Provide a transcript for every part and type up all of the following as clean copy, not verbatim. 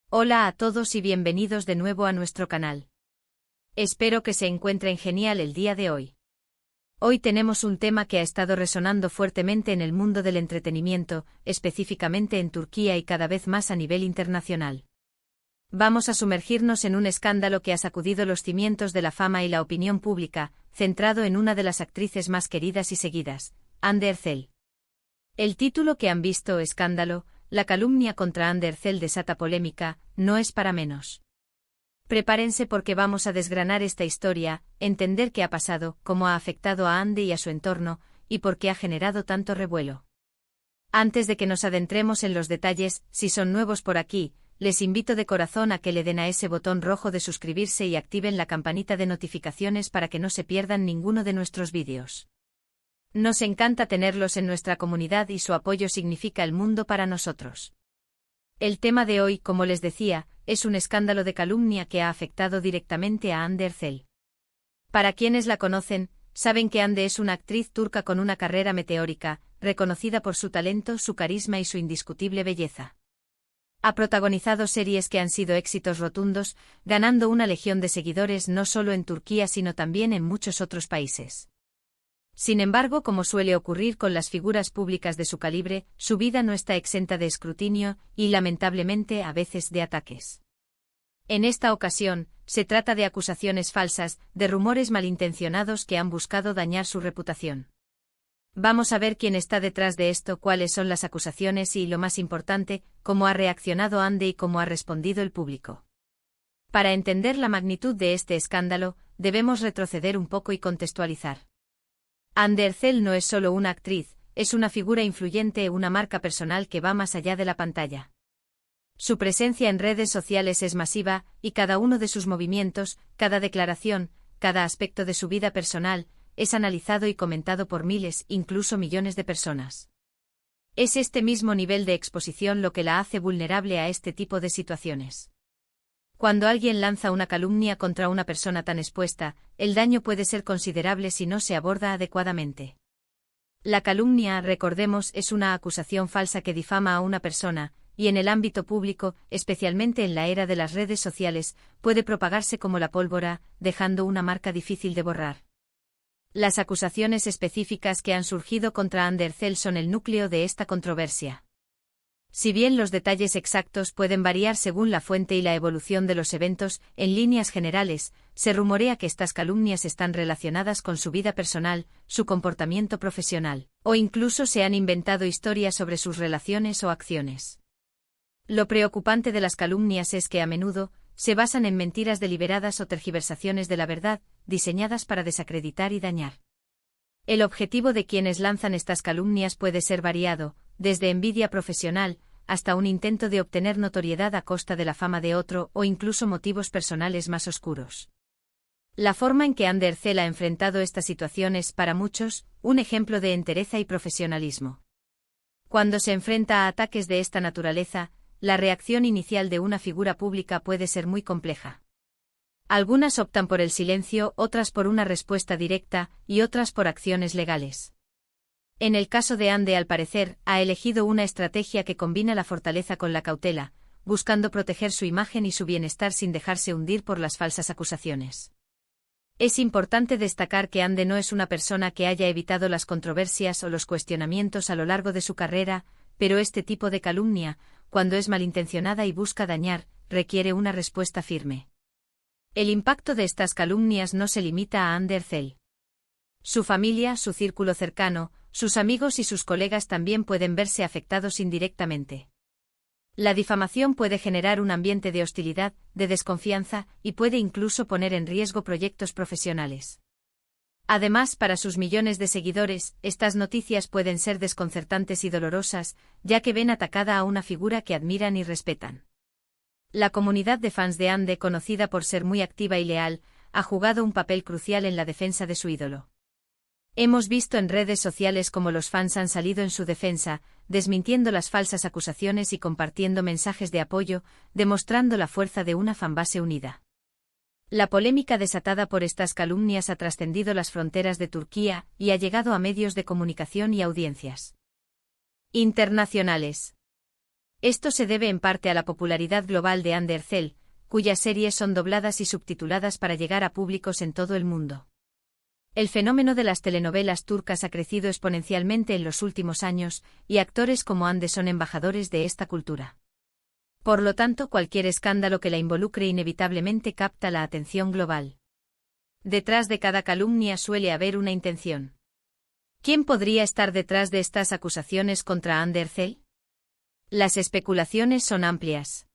Hola a todos y bienvenidos de nuevo a nuestro canal. Espero que se encuentren genial el día de hoy. Hoy tenemos un tema que ha estado resonando fuertemente en el mundo del entretenimiento, específicamente en Turquía y cada vez más a nivel internacional. Vamos a sumergirnos en un escándalo que ha sacudido los cimientos de la fama y la opinión pública, centrado en una de las actrices más queridas y seguidas, Hande Erçel. El título que han visto, Escándalo, la calumnia contra Hande Erçel desata polémica, no es para menos. Prepárense porque vamos a desgranar esta historia, entender qué ha pasado, cómo ha afectado a Hande y a su entorno, y por qué ha generado tanto revuelo. Antes de que nos adentremos en los detalles, si son nuevos por aquí, les invito de corazón a que le den a ese botón rojo de suscribirse y activen la campanita de notificaciones para que no se pierdan ninguno de nuestros vídeos. Nos encanta tenerlos en nuestra comunidad y su apoyo significa el mundo para nosotros. El tema de hoy, como les decía, es un escándalo de calumnia que ha afectado directamente a Hande Erçel. Para quienes la conocen, saben que Hande es una actriz turca con una carrera meteórica, reconocida por su talento, su carisma y su indiscutible belleza. Ha protagonizado series que han sido éxitos rotundos, ganando una legión de seguidores no solo en Turquía sino también en muchos otros países. Sin embargo, como suele ocurrir con las figuras públicas de su calibre, su vida no está exenta de escrutinio y, lamentablemente, a veces de ataques. En esta ocasión, se trata de acusaciones falsas, de rumores malintencionados que han buscado dañar su reputación. Vamos a ver quién está detrás de esto, cuáles son las acusaciones y, lo más importante, cómo ha reaccionado Hande y cómo ha respondido el público. Para entender la magnitud de este escándalo, debemos retroceder un poco y contextualizar. Hande Erçel no es solo una actriz, es una figura influyente, una marca personal que va más allá de la pantalla. Su presencia en redes sociales es masiva, y cada uno de sus movimientos, cada declaración, cada aspecto de su vida personal, es analizado y comentado por miles, incluso millones de personas. Es este mismo nivel de exposición lo que la hace vulnerable a este tipo de situaciones. Cuando alguien lanza una calumnia contra una persona tan expuesta, el daño puede ser considerable si no se aborda adecuadamente. La calumnia, recordemos, es una acusación falsa que difama a una persona, y en el ámbito público, especialmente en la era de las redes sociales, puede propagarse como la pólvora, dejando una marca difícil de borrar. Las acusaciones específicas que han surgido contra Hande Erçel son el núcleo de esta controversia. Si bien los detalles exactos pueden variar según la fuente y la evolución de los eventos, en líneas generales, se rumorea que estas calumnias están relacionadas con su vida personal, su comportamiento profesional, o incluso se han inventado historias sobre sus relaciones o acciones. Lo preocupante de las calumnias es que a menudo, se basan en mentiras deliberadas o tergiversaciones de la verdad, diseñadas para desacreditar y dañar. El objetivo de quienes lanzan estas calumnias puede ser variado, desde envidia profesional, hasta un intento de obtener notoriedad a costa de la fama de otro o incluso motivos personales más oscuros. La forma en que Hande Erçel ha enfrentado esta situación es, para muchos, un ejemplo de entereza y profesionalismo. Cuando se enfrenta a ataques de esta naturaleza, la reacción inicial de una figura pública puede ser muy compleja. Algunas optan por el silencio, otras por una respuesta directa y otras por acciones legales. En el caso de Hande, al parecer, ha elegido una estrategia que combina la fortaleza con la cautela, buscando proteger su imagen y su bienestar sin dejarse hundir por las falsas acusaciones. Es importante destacar que Hande no es una persona que haya evitado las controversias o los cuestionamientos a lo largo de su carrera, pero este tipo de calumnia, cuando es malintencionada y busca dañar, requiere una respuesta firme. El impacto de estas calumnias no se limita a Hande Erçel. Su familia, su círculo cercano, sus amigos y sus colegas también pueden verse afectados indirectamente. La difamación puede generar un ambiente de hostilidad, de desconfianza, y puede incluso poner en riesgo proyectos profesionales. Además, para sus millones de seguidores, estas noticias pueden ser desconcertantes y dolorosas, ya que ven atacada a una figura que admiran y respetan. La comunidad de fans de Hande, conocida por ser muy activa y leal, ha jugado un papel crucial en la defensa de su ídolo. Hemos visto en redes sociales cómo los fans han salido en su defensa, desmintiendo las falsas acusaciones y compartiendo mensajes de apoyo, demostrando la fuerza de una fanbase unida. La polémica desatada por estas calumnias ha trascendido las fronteras de Turquía y ha llegado a medios de comunicación y audiencias internacionales. Esto se debe en parte a la popularidad global de Undertale, cuyas series son dobladas y subtituladas para llegar a públicos en todo el mundo. El fenómeno de las telenovelas turcas ha crecido exponencialmente en los últimos años, y actores como Hande son embajadores de esta cultura. Por lo tanto, cualquier escándalo que la involucre inevitablemente capta la atención global. Detrás de cada calumnia suele haber una intención. ¿Quién podría estar detrás de estas acusaciones contra Undertale? Las especulaciones son amplias.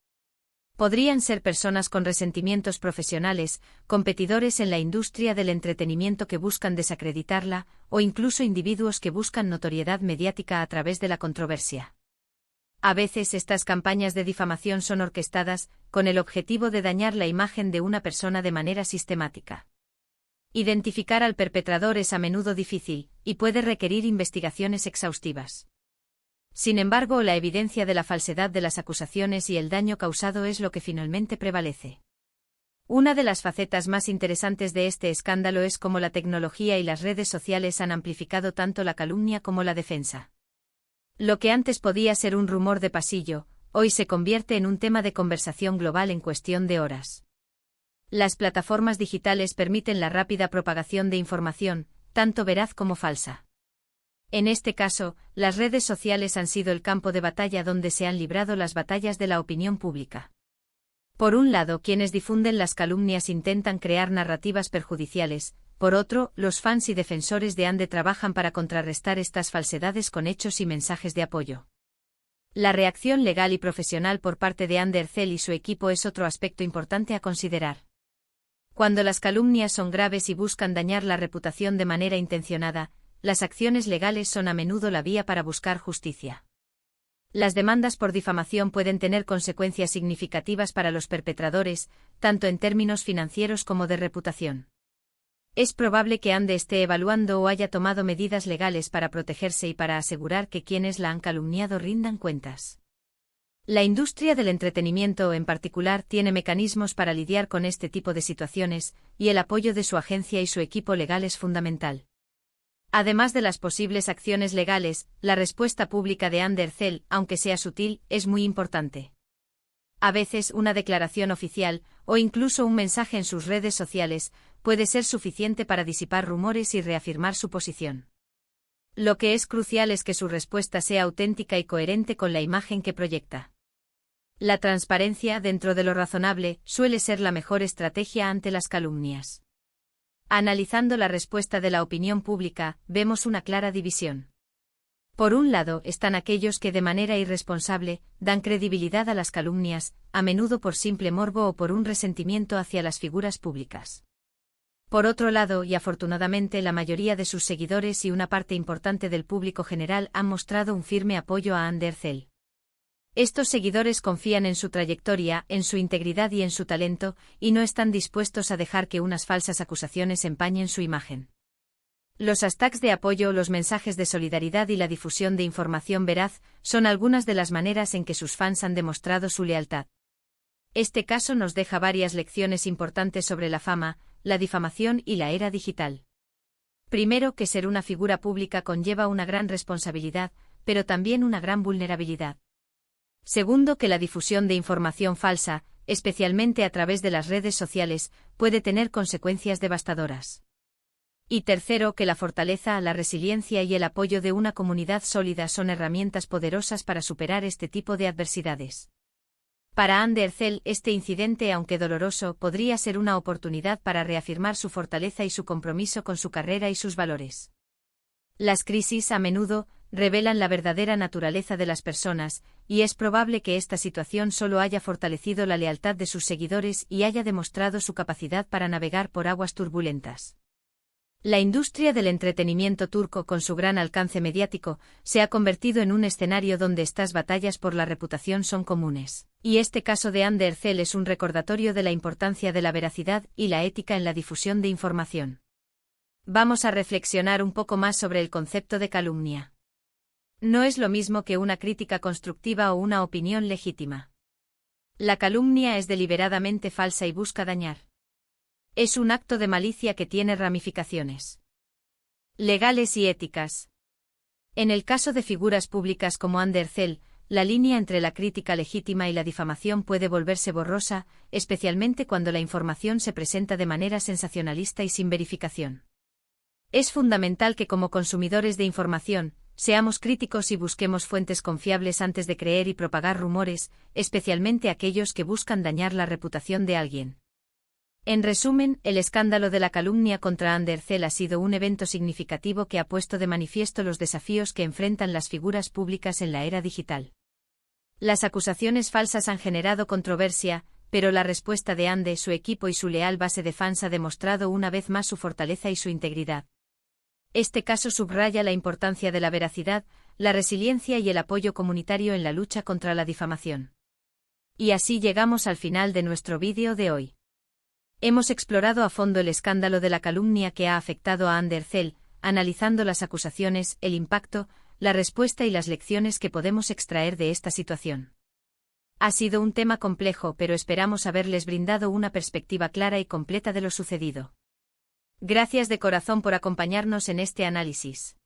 Podrían ser personas con resentimientos profesionales, competidores en la industria del entretenimiento que buscan desacreditarla, o incluso individuos que buscan notoriedad mediática a través de la controversia. A veces estas campañas de difamación son orquestadas, con el objetivo de dañar la imagen de una persona de manera sistemática. Identificar al perpetrador es a menudo difícil, y puede requerir investigaciones exhaustivas. Sin embargo, la evidencia de la falsedad de las acusaciones y el daño causado es lo que finalmente prevalece. Una de las facetas más interesantes de este escándalo es cómo la tecnología y las redes sociales han amplificado tanto la calumnia como la defensa. Lo que antes podía ser un rumor de pasillo, hoy se convierte en un tema de conversación global en cuestión de horas. Las plataformas digitales permiten la rápida propagación de información, tanto veraz como falsa. En este caso, las redes sociales han sido el campo de batalla donde se han librado las batallas de la opinión pública. Por un lado, quienes difunden las calumnias intentan crear narrativas perjudiciales, por otro, los fans y defensores de Hande trabajan para contrarrestar estas falsedades con hechos y mensajes de apoyo. La reacción legal y profesional por parte de Undertale y su equipo es otro aspecto importante a considerar. Cuando las calumnias son graves y buscan dañar la reputación de manera intencionada, las acciones legales son a menudo la vía para buscar justicia. Las demandas por difamación pueden tener consecuencias significativas para los perpetradores, tanto en términos financieros como de reputación. Es probable que Hande esté evaluando o haya tomado medidas legales para protegerse y para asegurar que quienes la han calumniado rindan cuentas. La industria del entretenimiento en particular tiene mecanismos para lidiar con este tipo de situaciones, y el apoyo de su agencia y su equipo legal es fundamental. Además de las posibles acciones legales, la respuesta pública de Undertale, aunque sea sutil, es muy importante. A veces una declaración oficial, o incluso un mensaje en sus redes sociales, puede ser suficiente para disipar rumores y reafirmar su posición. Lo que es crucial es que su respuesta sea auténtica y coherente con la imagen que proyecta. La transparencia, dentro de lo razonable, suele ser la mejor estrategia ante las calumnias. Analizando la respuesta de la opinión pública, vemos una clara división. Por un lado están aquellos que de manera irresponsable dan credibilidad a las calumnias, a menudo por simple morbo o por un resentimiento hacia las figuras públicas. Por otro lado, y afortunadamente, la mayoría de sus seguidores y una parte importante del público general han mostrado un firme apoyo a Undertale. Estos seguidores confían en su trayectoria, en su integridad y en su talento, y no están dispuestos a dejar que unas falsas acusaciones empañen su imagen. Los hashtags de apoyo, los mensajes de solidaridad y la difusión de información veraz son algunas de las maneras en que sus fans han demostrado su lealtad. Este caso nos deja varias lecciones importantes sobre la fama, la difamación y la era digital. Primero, que ser una figura pública conlleva una gran responsabilidad, pero también una gran vulnerabilidad. Segundo, que la difusión de información falsa, especialmente a través de las redes sociales, puede tener consecuencias devastadoras. Y tercero, que la fortaleza, la resiliencia y el apoyo de una comunidad sólida son herramientas poderosas para superar este tipo de adversidades. Para Undertale, este incidente, aunque doloroso, podría ser una oportunidad para reafirmar su fortaleza y su compromiso con su carrera y sus valores. Las crisis, a menudo, revelan la verdadera naturaleza de las personas, y es probable que esta situación solo haya fortalecido la lealtad de sus seguidores y haya demostrado su capacidad para navegar por aguas turbulentas. La industria del entretenimiento turco, con su gran alcance mediático, se ha convertido en un escenario donde estas batallas por la reputación son comunes, y este caso de Undertale es un recordatorio de la importancia de la veracidad y la ética en la difusión de información. Vamos a reflexionar un poco más sobre el concepto de calumnia. No es lo mismo que una crítica constructiva o una opinión legítima. La calumnia es deliberadamente falsa y busca dañar. Es un acto de malicia que tiene ramificaciones legales y éticas. En el caso de figuras públicas como Undertale, la línea entre la crítica legítima y la difamación puede volverse borrosa, especialmente cuando la información se presenta de manera sensacionalista y sin verificación. Es fundamental que como consumidores de información, seamos críticos y busquemos fuentes confiables antes de creer y propagar rumores, especialmente aquellos que buscan dañar la reputación de alguien. En resumen, el escándalo de la calumnia contra Andercel ha sido un evento significativo que ha puesto de manifiesto los desafíos que enfrentan las figuras públicas en la era digital. Las acusaciones falsas han generado controversia, pero la respuesta de Ande, su equipo y su leal base de fans ha demostrado una vez más su fortaleza y su integridad. Este caso subraya la importancia de la veracidad, la resiliencia y el apoyo comunitario en la lucha contra la difamación. Y así llegamos al final de nuestro vídeo de hoy. Hemos explorado a fondo el escándalo de la calumnia que ha afectado a Andercel, analizando las acusaciones, el impacto, la respuesta y las lecciones que podemos extraer de esta situación. Ha sido un tema complejo, pero esperamos haberles brindado una perspectiva clara y completa de lo sucedido. Gracias de corazón por acompañarnos en este análisis.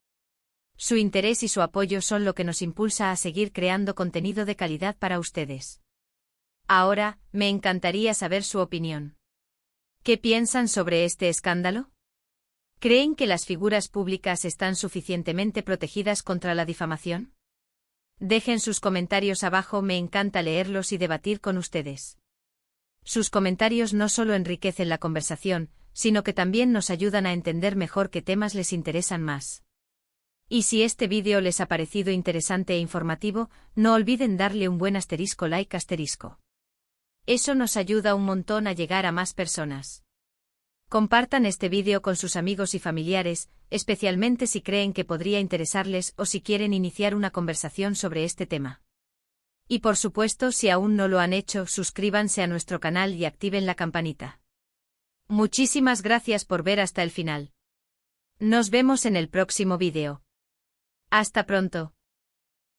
Su interés y su apoyo son lo que nos impulsa a seguir creando contenido de calidad para ustedes. Ahora, me encantaría saber su opinión. ¿Qué piensan sobre este escándalo? ¿Creen que las figuras públicas están suficientemente protegidas contra la difamación? Dejen sus comentarios abajo, me encanta leerlos y debatir con ustedes. Sus comentarios no solo enriquecen la conversación, sino que también nos ayudan a entender mejor qué temas les interesan más. Y si este vídeo les ha parecido interesante e informativo, no olviden darle un buen like. Eso nos ayuda un montón a llegar a más personas. Compartan este vídeo con sus amigos y familiares, especialmente si creen que podría interesarles o si quieren iniciar una conversación sobre este tema. Y por supuesto, si aún no lo han hecho, suscríbanse a nuestro canal y activen la campanita. Muchísimas gracias por ver hasta el final. Nos vemos en el próximo vídeo. Hasta pronto.